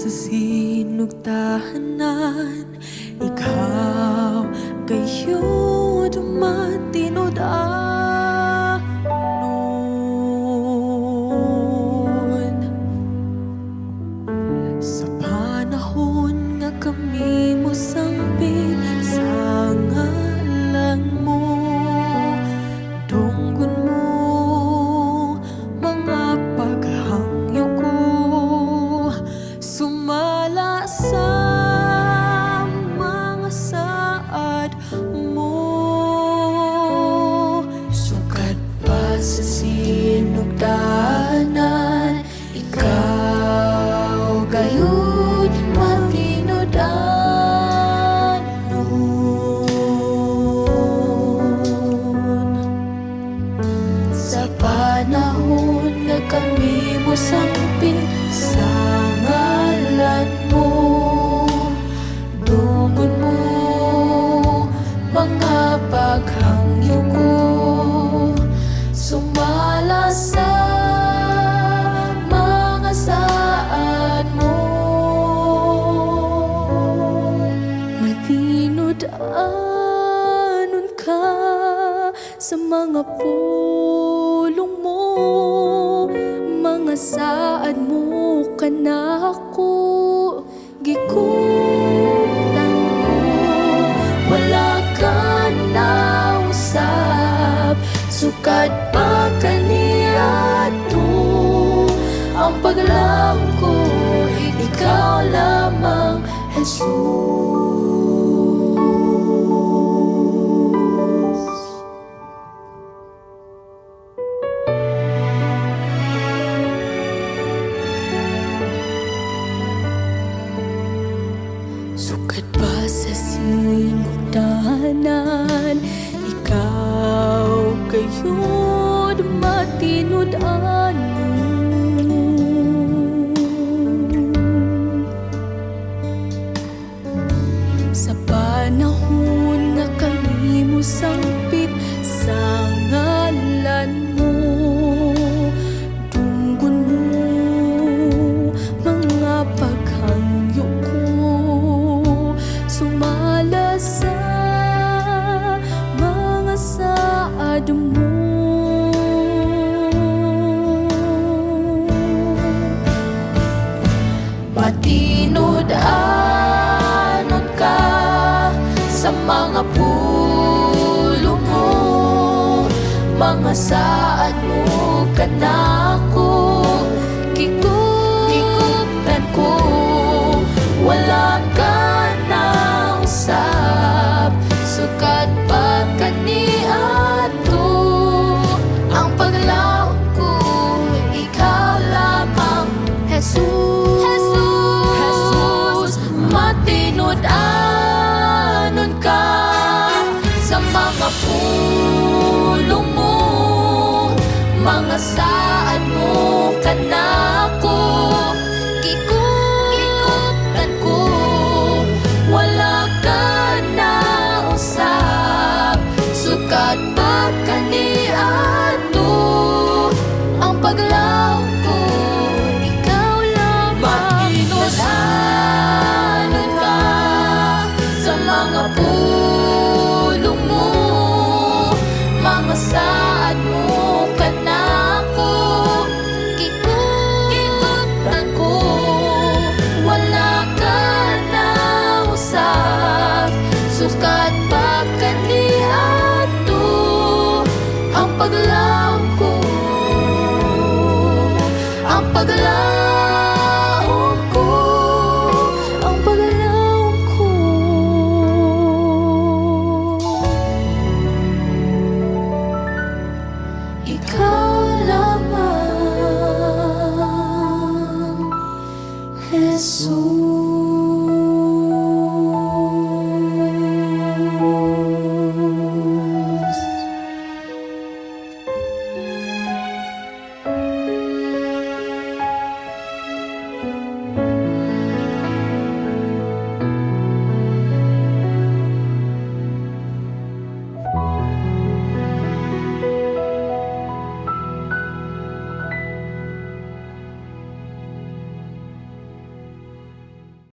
sa sinugtahanan, ikaw kayo dumatinod anon. Sa panahon nga kami mo sambit sa ngalan mo, dunggon mo mga paghangyo ko, sumala sa mga saad mo. Sukat pa sa sinugtahanan, ikaw gayon matinod anon. Sa panahon nga kami mo sambit sa ngalan mo, dunggon mo mga paghangyo ko, sumala sa mga saad mo. Matinod anon ka sa mga pulong mo, mga saad mo kanako gikutan ko. Wala ka na usab, sukad pa kaniya to ang paglaom ko, ikaw lamang Jesus. Sukat pa sa sinugtahanan, ikaw kayo matinod anon. Sa panahon nga kami mo sambit sa ngalan mo, dunggon mo mga paghangyo ko, sumala sa mga saad mo. Matinod anon ka sa mga pulong mo, mga saad mo kanako gikutan ko. Wala ka na usab, sukat pa kaniya to ang paglaom ko, ikaw lamang Jesus. Matinod anon ka sa mga pulong mo, mga saad mo kanako gikutan ko. Wala ka na usab, sukat pa kaniya to ang paglaom ko, ikaw lamang. Matinod anon ka sa mga pulong mo, mga saad mo kanako gikutan ko. Wala ka na usab, sukat pa kaniya to ang paglaom ko, ang paglaom ko, ang paglaom ko. Ikaw lamang, Jesus.